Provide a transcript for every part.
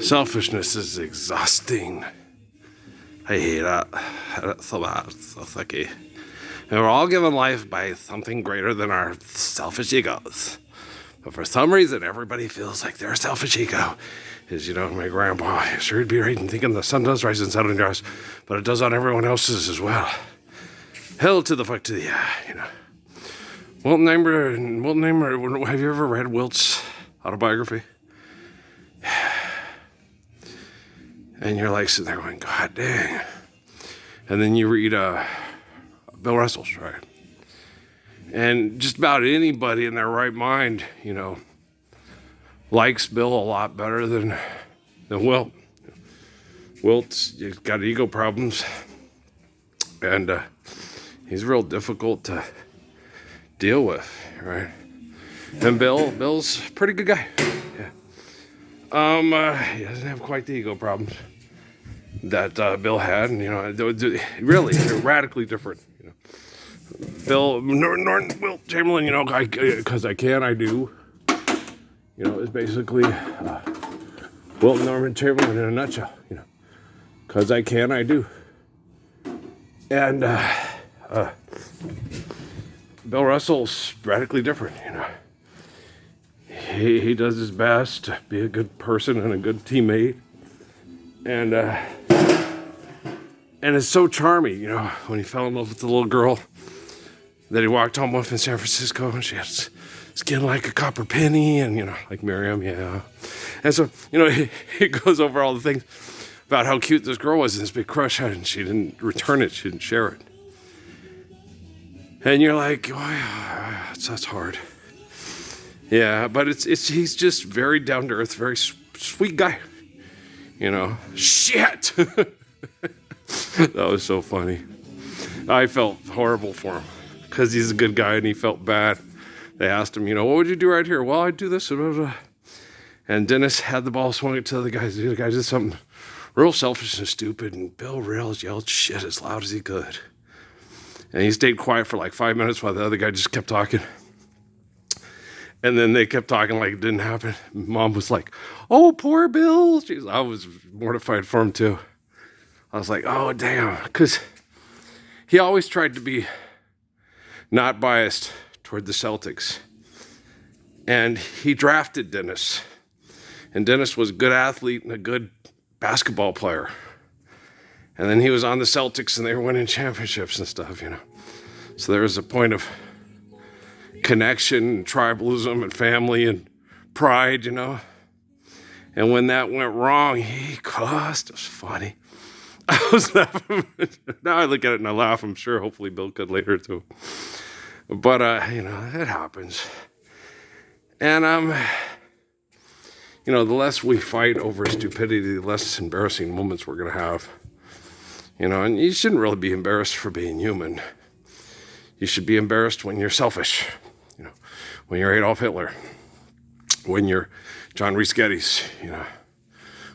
Selfishness is exhausting. I hate it. It's so bad. It's so sucky. And we're all given life by something greater than our selfish egos. But for some reason, everybody feels like their selfish ego is, my grandpa, sure he'd be right in thinking the sun does rise and set on yours, but it does on everyone else's as well. Hell to the fuck to the yeah, Wilton Neighbor, have you ever read Wilt's autobiography? And you're like sitting there going, God dang. And then you read Bill Russell's, right? And just about anybody in their right mind, likes Bill a lot better than Wilt. Wilt's got ego problems, and he's real difficult to deal with, right? And Bill's a pretty good guy. Yeah. He doesn't have quite the ego problems that Bill had, and really they're radically different. Bill Wilt Chamberlain, because I can, I do. Is basically Wilt Norman Chamberlain in a nutshell. Because I can, I do. And Bill Russell's radically different. He does his best to be a good person and a good teammate, and it's so charming. When he fell in love with the little girl that he walked home with in San Francisco, and she had skin like a copper penny, and like Miriam, yeah. And so he goes over all the things about how cute this girl was and this big crush on it, and she didn't return it, she didn't share it. And you're like, oh, yeah, that's hard. Yeah, but he's just very down to earth, very sweet guy. Shit. That was so funny. I felt horrible for him because he's a good guy and he felt bad. They asked him, what would you do right here? Well, I'd do this. And Dennis had the ball, swung it to the guys. The guy did something real selfish and stupid, and Bill Rails yelled shit as loud as he could. And he stayed quiet for like 5 minutes while the other guy just kept talking. And then they kept talking like it didn't happen. Mom was like, oh, poor Bill. Jeez, I was mortified for him too. I was like, oh, damn. Because he always tried to be not biased toward the Celtics. And he drafted Dennis. And Dennis was a good athlete and a good basketball player. And then he was on the Celtics and they were winning championships and stuff, So there was a point of connection and tribalism and family and pride, And when that went wrong, he cussed. It was funny. I was laughing. Now I look at it and I laugh. I'm sure hopefully Bill could later too. But, it happens. And, the less we fight over stupidity, the less embarrassing moments we're going to have. And you shouldn't really be embarrassed for being human. You should be embarrassed when you're selfish. When you're Adolf Hitler. When you're John Rhys Geddes,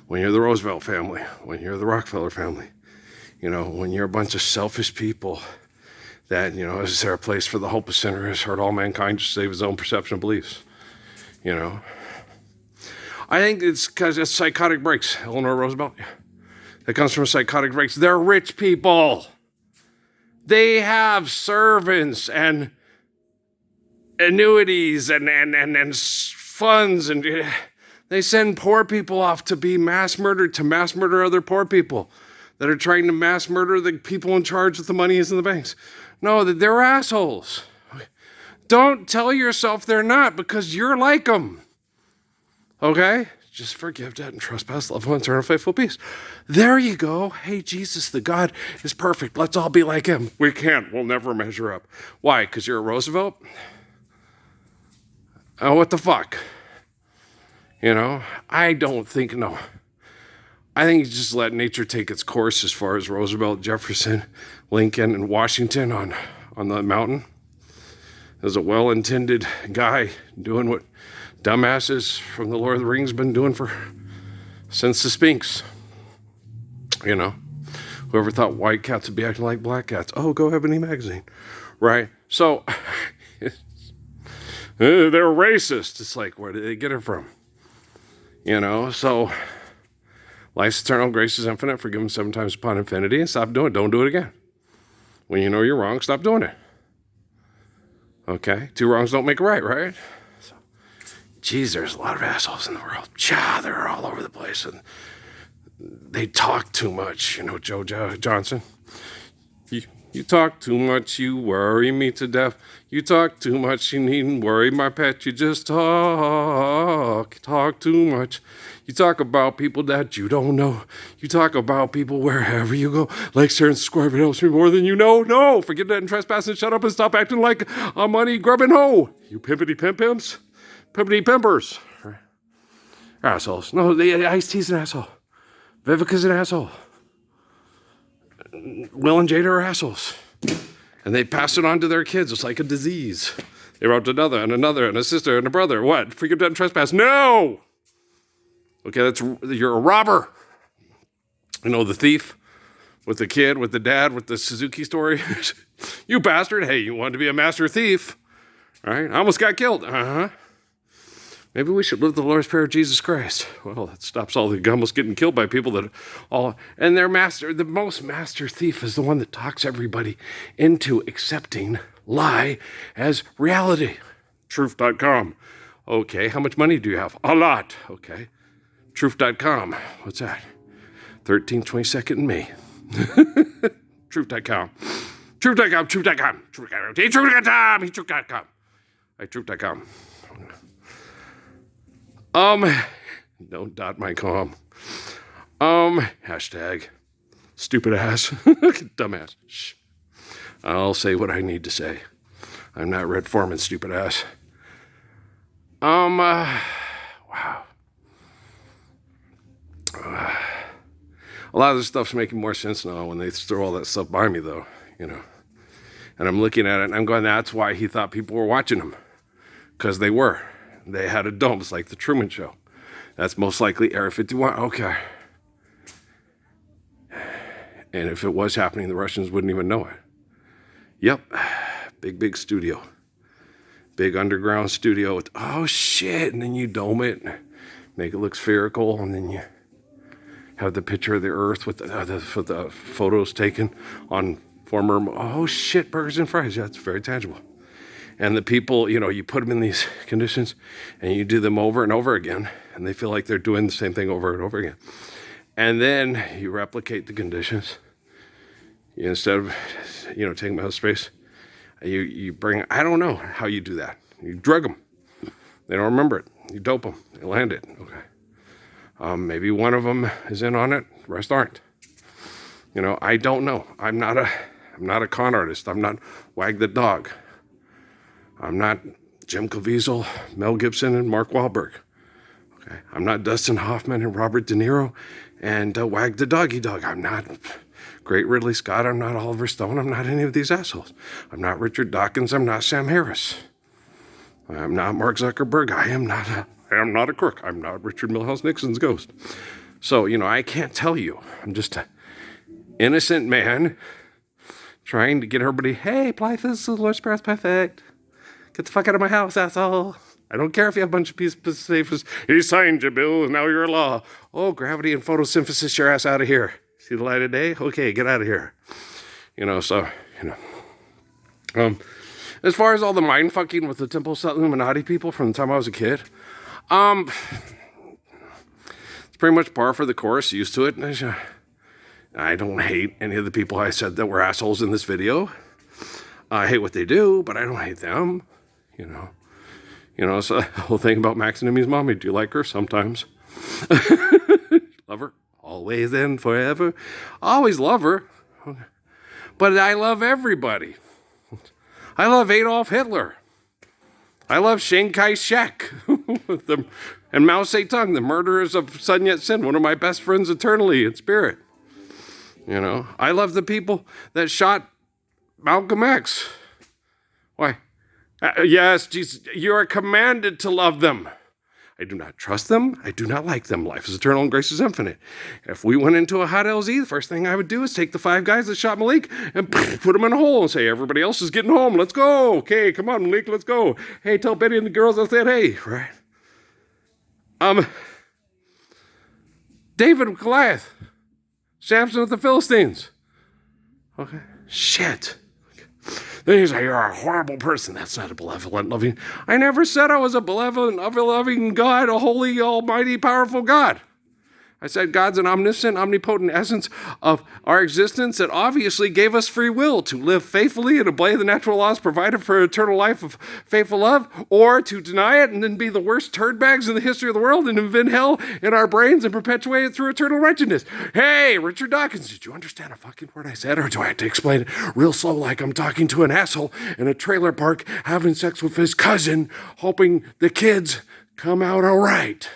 when you're the Roosevelt family, when you're the Rockefeller family, when you're a bunch of selfish people that, is there a place for the hopeless sinner who has hurt all mankind to save his own perception of beliefs? I think it's because it's psychotic breaks. Eleanor Roosevelt, that comes from psychotic breaks. They're rich people. They have servants and annuities and funds, and they send poor people off to be mass murdered, to mass murder other poor people that are trying to mass murder the people in charge with the money is in the banks. No, they're assholes. Don't tell yourself they're not, because you're like them. Okay? Just forgive debt and trespass, love one, eternal faithful peace. There you go. Hey, Jesus, the God is perfect. Let's all be like him. We can't. We'll never measure up. Why? Because you're a Roosevelt? Oh, what the fuck? I don't think, no. I think you just let nature take its course as far as Roosevelt, Jefferson, Lincoln, and Washington on the mountain. There's a well-intended guy doing what dumbasses from the Lord of the Rings been doing since the Sphinx. Whoever thought white cats would be acting like black cats? Oh, go Ebony magazine, right? So they're racist. It's like, where did they get it from? So Life's eternal, grace is infinite, forgive them 7 times upon infinity, and stop doing it. Don't do it again. When you know you're wrong, stop doing it. Okay? 2 wrongs don't make a right, right? So, geez, there's a lot of assholes in the world. They're all over the place, and they talk too much. You know, Joe Johnson. You talk too much, you worry me to death. You talk too much, you needn't worry my pet. You just talk too much. You talk about people that you don't know. You talk about people wherever you go. Like, share, and subscribe, it helps me more than you know. No, forget that and trespass and shut up and stop acting like a money grubbing hoe. You pimpity pimps, pimpity pimpers. Assholes. No, Ice-T's an asshole. Vivica's an asshole. Will and Jada are assholes. And they pass it on to their kids. It's like a disease. They wrote to another and another and a sister and a brother. What? Forgive, debt, and trespass. No! Okay, you're a robber. You know, the thief with the kid, with the dad, with the Suzuki story. You bastard. Hey, you wanted to be a master thief. Right? I almost got killed. Uh-huh. Maybe we should live the Lord's Prayer of Jesus Christ. Well, that stops all the almost getting killed by people that all... And the most master thief is the one that talks everybody into accepting lie as reality. Truth.com. Okay, how much money do you have? A lot. Okay. Truth.com. What's that? 13th, 22nd in May. Truth.com. Truth.com. Truth.com. Truth.com. Truth.com. Truth.com. Truth.com. Don't dot my com. Hashtag stupid ass. Dumbass. Shh. I'll say what I need to say. I'm not Red Foreman, stupid ass. Wow. A lot of this stuff's making more sense now when they throw all that stuff by me, though, you know. And I'm looking at it and I'm going, that's why he thought people were watching him. Because they were. They had a dome. It's like the Truman Show. That's most likely Area 51. Okay. And if it was happening, the Russians wouldn't even know it. Yep. Big studio. Big underground studio. With, oh, shit. And then you dome it. Make it look spherical. And then you have the picture of the Earth with the photos taken on former... Oh, shit. Burgers and fries. Yeah, it's very tangible. And the people, you know, you put them in these conditions and you do them over and over again. And they feel like they're doing the same thing over and over again. And then you replicate the conditions. Instead of, you know, taking them out of space, you bring, I don't know how you do that. You drug them. They don't remember it. You dope them. They land it. Okay. Maybe one of them is in on it. The rest aren't. You know, I don't know. I'm not a con artist. I'm not Wag the Dog. I'm not Jim Caviezel, Mel Gibson, and Mark Wahlberg. Okay, I'm not Dustin Hoffman and Robert De Niro and Wag the Doggy Dog. I'm not Great Ridley Scott. I'm not Oliver Stone. I'm not any of these assholes. I'm not Richard Dawkins. I'm not Sam Harris. I'm not Mark Zuckerberg. I am not a crook. I'm not Richard Milhouse Nixon's ghost. So, you know, I can't tell you. I'm just an innocent man trying to get everybody, hey, Blythe is the Lord's Prayer is perfect. Get the fuck out of my house, asshole. I don't care if you have a bunch of pieces of papers. He signed your bill, and now you're a law. Oh, gravity and photosynthesis your ass out of here. See the light of day? Okay, get out of here. You know, so, you know. As far as all the mind fucking with the Temple Illuminati people from the time I was a kid, it's pretty much par for the course, used to it. I don't hate any of the people I said that were assholes in this video. I hate what they do, but I don't hate them. You know, so the whole thing about Max and Emmy's mommy. Do you like her? Sometimes. Love her? Always and forever. Always love her. But I love everybody. I love Adolf Hitler. I love Chiang Kai-shek. And Mao Zedong, the murderers of Sun Yat-sen, one of my best friends eternally in spirit. You know, I love the people that shot Malcolm X. Why? Yes, Jesus, you are commanded to love them. I do not trust them. I do not like them. Life is eternal and grace is infinite. If we went into a hot LZ, the first thing I would do is take the 5 guys that shot Malik and put them in a hole and say, everybody else is getting home. Let's go. Okay, come on, Malik, let's go. Hey, tell Betty and the girls I said, hey, right? David with Goliath. Samson with the Philistines. Okay. Shit. Then he's like, you're a horrible person. That's not a benevolent, loving. I never said I was a benevolent, loving God, a holy, almighty, powerful God. I said God's an omniscient, omnipotent essence of our existence that obviously gave us free will to live faithfully and obey the natural laws provided for eternal life of faithful love, or to deny it and then be the worst turd bags in the history of the world and invent hell in our brains and perpetuate it through eternal wretchedness. Hey, Richard Dawkins, did you understand a fucking word I said, or do I have to explain it real slow like I'm talking to an asshole in a trailer park having sex with his cousin, hoping the kids come out all right?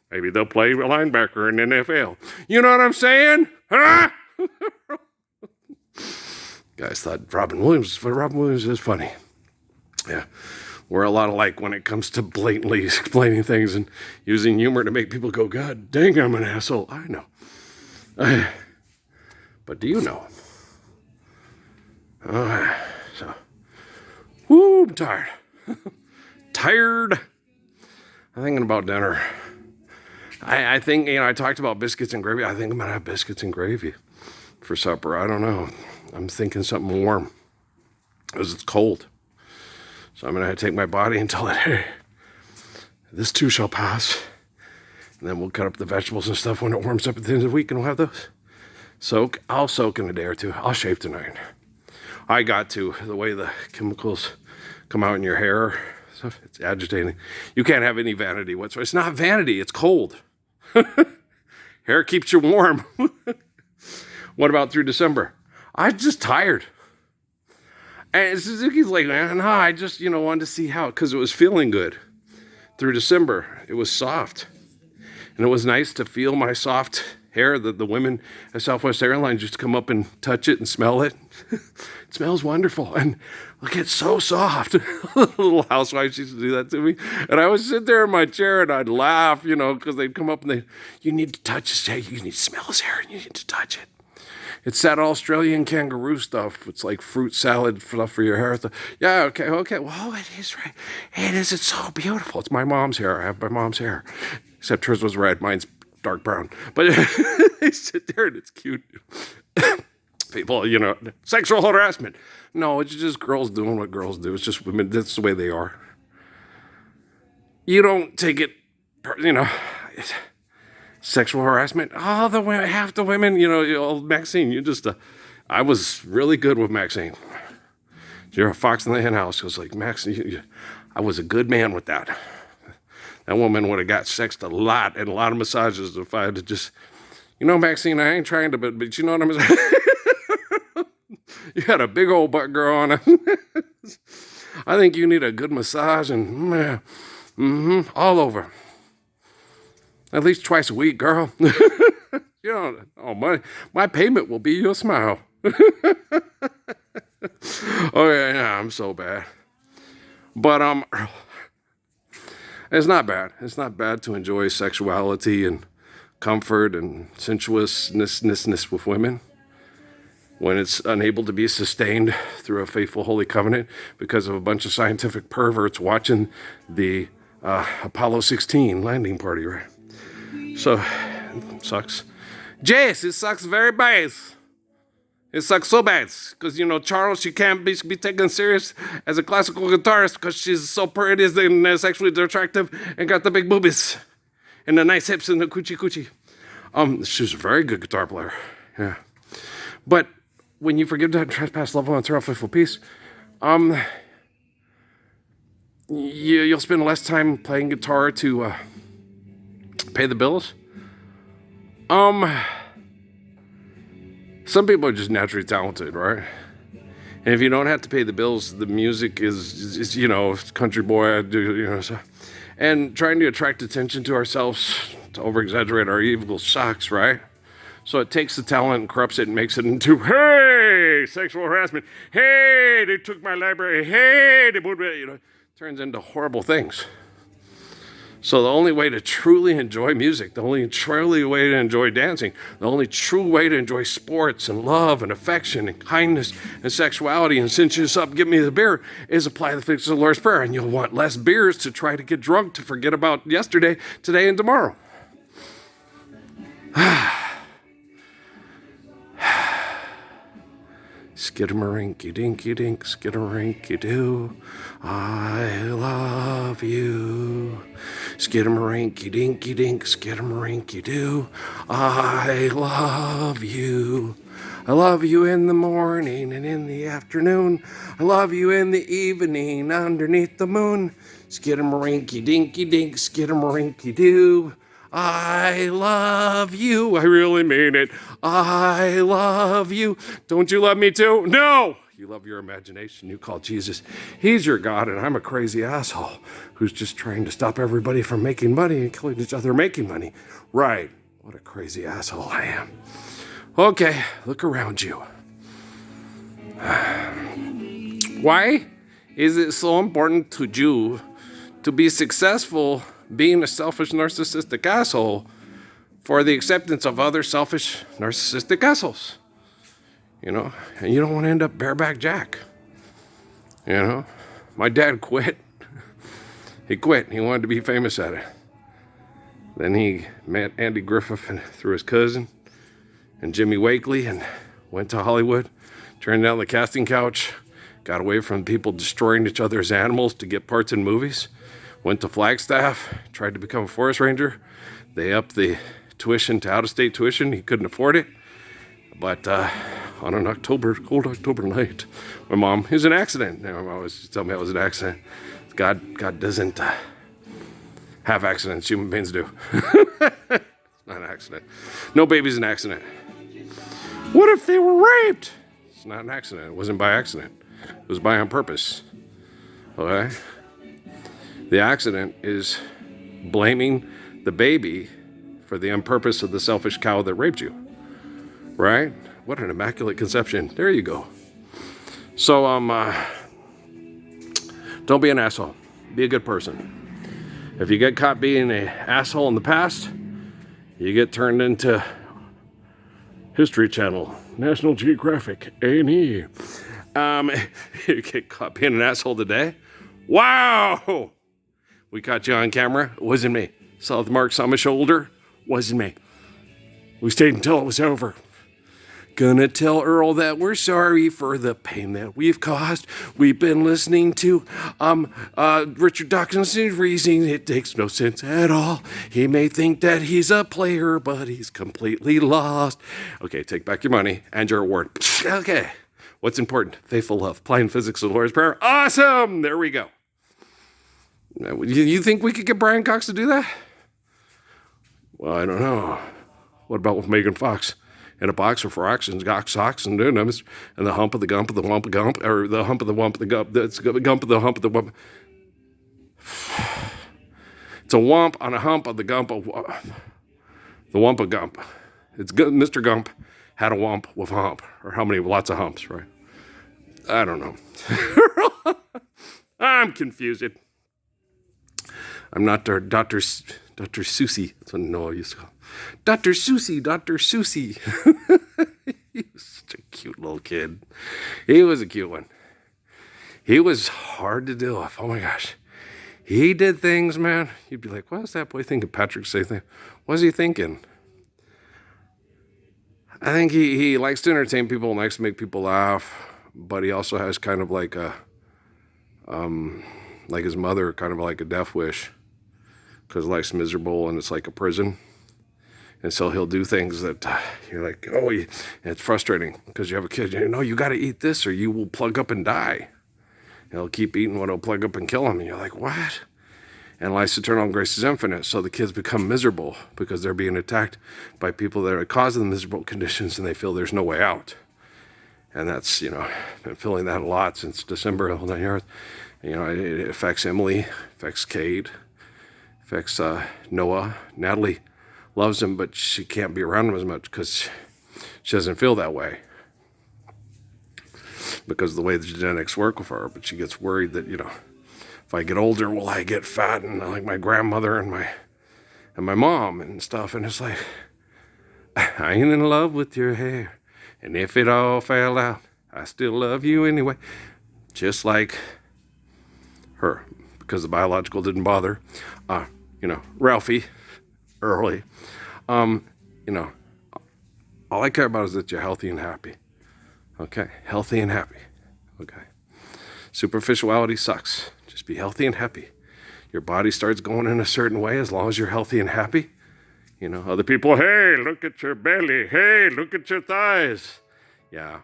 Maybe they'll play linebacker in the NFL. You know what I'm saying? Huh? Guys thought Robin Williams is funny. Yeah. We're a lot alike when it comes to blatantly explaining things and using humor to make people go, God dang, I'm an asshole. I know. But do you know? So, woo, I'm tired. Tired. I'm thinking about dinner. I think, I talked about biscuits and gravy. I think I'm going to have biscuits and gravy for supper. I don't know. I'm thinking something warm because it's cold. So I'm going to take my body and tell it, hey, this too shall pass. And then we'll cut up the vegetables and stuff when it warms up at the end of the week, and we'll have those. I'll soak in a day or two. I'll shave tonight. I got to. The way the chemicals come out in your hair, it's agitating. You can't have any vanity whatsoever. It's not vanity. It's cold. Hair keeps you warm. What about through December? I'm just tired. And Suzuki's like, man, no, I just, wanted to see how, because it was feeling good. Through December, it was soft. And it was nice to feel my soft hair. The women at Southwest Airlines used to come up and touch it and smell it. It smells wonderful. And look, it's so soft. Little housewives used to do that to me. And I would sit there in my chair and I'd laugh, because they'd come up and you need to touch his hair. You need to smell his hair and you need to touch it. It's that Australian kangaroo stuff. It's like fruit salad stuff for your hair. Yeah, okay. Well, it is right. It is. It's so beautiful. It's my mom's hair. I have my mom's hair. Except hers was red. Mine's dark brown. But they sit there and it's cute. People, sexual harassment. No, it's just girls doing what girls do. It's just women. That's the way they are. You don't take it, sexual harassment. Oh, the women, half the women, Maxine, I was really good with Maxine. You're a fox in the hen house. I was like, Maxine, I was a good man with that. That woman would have got sexed a lot and a lot of massages if I had to just, Maxine, I ain't trying to, but you know what I'm saying? You had a big old butt girl on it. I think you need a good massage and all over. At least twice a week, girl. My payment will be your smile. I'm so bad. But it's not bad. It's not bad to enjoy sexuality and comfort and sensuousness with women when it's unable to be sustained through a faithful holy covenant because of a bunch of scientific perverts watching the Apollo 16 landing party, right? So, it sucks. Yes, it sucks very bad. It sucks so bad. Because, Charles, she can't be taken serious as a classical guitarist because she's so pretty and sexually attractive and got the big boobies and the nice hips and the coochie. She's a very good guitar player. Yeah. But when you forgive that trespass, love and throw faithful peace, you'll spend less time playing guitar to pay the bills. Some people are just naturally talented, right? And if you don't have to pay the bills, the music is country boy, so. And trying to attract attention to ourselves, to over-exaggerate our evil sucks, right? So it takes the talent and corrupts it and makes it into, hey, sexual harassment. Hey, they took my library. Hey, they put me, turns into horrible things. So the only way to truly enjoy music, the only truly way to enjoy dancing, the only true way to enjoy sports and love and affection and kindness and sexuality and cinch us up, give me the beer, is apply the fix of the Lord's Prayer. And you'll want less beers to try to get drunk, to forget about yesterday, today, and tomorrow. Skidamarinky dinky dink, skidamarinky doo. I love you. Skidamarinky dinky dink, skidamarinky doo. I love you. I love you in the morning and in the afternoon. I love you in the evening underneath the moon. Skidamarinky dinky dink, skidamarinky doo. I love you. I really mean it. I love you. Don't you love me too? No! You love your imagination. You call Jesus. He's your God, and I'm a crazy asshole who's just trying to stop everybody from making money and killing each other making money. Right. What a crazy asshole I am. Okay, look around you. Why is it so important to you to be successful being a selfish, narcissistic asshole for the acceptance of other selfish, narcissistic assholes? You know, and you don't want to end up bareback Jack. You know, my dad quit. He quit. He wanted to be famous at it. Then he met Andy Griffith through his cousin and Jimmy Wakely and went to Hollywood, turned down the casting couch, got away from people destroying each other's animals to get parts in movies, went to Flagstaff, tried to become a forest ranger. They upped the tuition to out-of-state tuition. He couldn't afford it. But on an cold October night, my mom, it was an accident. My mom always told me it was an accident. God doesn't have accidents. Human beings do. It's not an accident. No baby's an accident. What if they were raped? It's not an accident. It wasn't by accident. It was by on purpose. Okay? The accident is blaming the baby for the unpurpose of the selfish cow that raped you. Right? What an immaculate conception. There you go. So, don't be an asshole. Be a good person. If you get caught being an asshole in the past, you get turned into History Channel, National Geographic, A&E. You get caught being an asshole today. Wow! We caught you on camera. It wasn't me. Saw the marks on my shoulder. Wasn't me. We stayed until it was over. Gonna tell Earl that we're sorry for the pain that we've caused. We've been listening to Richard Dawkinson's reasoning. It makes no sense at all. He may think that he's a player, but he's completely lost. Okay, take back your money and your award. Okay, what's important? Faithful love, applying physics to the Lord's Prayer. Awesome! There we go. You think we could get Brian Cox to do that? Well, I don't know. What about with Megan Fox? In a boxer for auctions, socks and denims, and the hump of the gump of the wump of gump, or the hump of the wump of the gump, that's the gump of the hump of the wump. It's a wump on a hump of the gump of the wump of gump. It's good. Mr. Gump had a wump with a hump, or how many? Lots of humps, right? I don't know. I'm confused. I'm not Dr. Susie. That's what Noah used to call Dr. Susie. He was such a cute little kid. He was a cute one. He was hard to deal with. Oh my gosh. He did things, man. You'd be like, what was that boy thinking? Patrick say things. What was he thinking? I think he likes to entertain people and likes to make people laugh, but he also has kind of like a, like his mother, kind of like a death wish. Because life's miserable and it's like a prison. And so he'll do things that you're like, oh, and it's frustrating because you have a kid. You know, you got to eat this or you will plug up and die. And he'll keep eating what will plug up and kill him. And you're like, what? And life's eternal and grace is infinite. So the kids become miserable because they're being attacked by people that are causing the miserable conditions and they feel there's no way out. And that's, you know, been feeling that a lot since December of 9 years. You know, it affects Emily, affects Cade. Affects Noah. Natalie loves him, but she can't be around him as much because she doesn't feel that way. Because of the way the genetics work with her. But she gets worried that, you know, if I get older, will I get fat and like my grandmother and my mom and stuff. And it's like, I ain't in love with your hair. And if it all fell out, I still love you anyway. Just like her. Because the biological didn't bother. You know, Ralphie, early. You know, all I care about is that you're healthy and happy. Okay, healthy and happy. Okay. Superficiality sucks. Just be healthy and happy. Your body starts going in a certain way as long as you're healthy and happy. You know, other people, hey, look at your belly. Hey, look at your thighs. Yeah.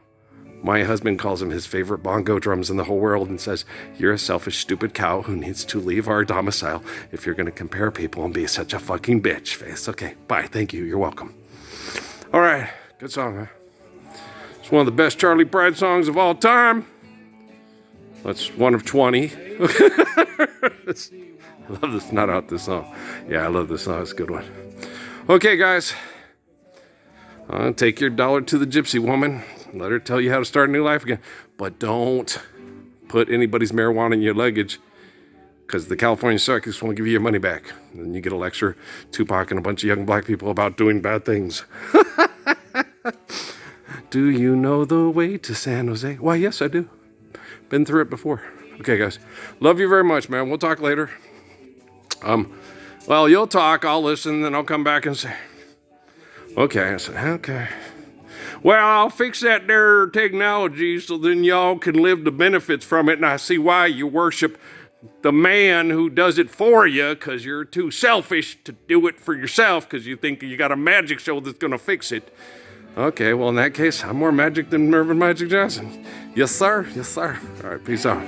My husband calls them his favorite bongo drums in the whole world and says, you're a selfish, stupid cow who needs to leave our domicile if you're going to compare people and be such a fucking bitch face. Okay, bye. Thank you. You're welcome. All right. Good song, huh? It's one of the best Charlie Pride songs of all time. That's one of 20. I love this. Not out this song. Yeah, I love this song. It's a good one. Okay, guys. Take your dollar to the gypsy woman. Let her tell you how to start a new life again. But don't put anybody's marijuana in your luggage, because the California circus won't give you your money back. And then you get a lecture, Tupac and a bunch of young black people about doing bad things. Do you know the way to San Jose? Why, yes, I do. Been through it before. Okay, guys. Love you very much, man. We'll talk later. Well, you'll talk, I'll listen, then I'll come back and say, okay. I said, okay. Well, I'll fix that there technology so then y'all can live the benefits from it, and I see why you worship the man who does it for you, because you're too selfish to do it for yourself, because you think you got a magic show that's going to fix it. Okay, well, in that case, I'm more magic than Mervyn Magic Johnson. Yes, sir. Yes, sir. All right, peace out.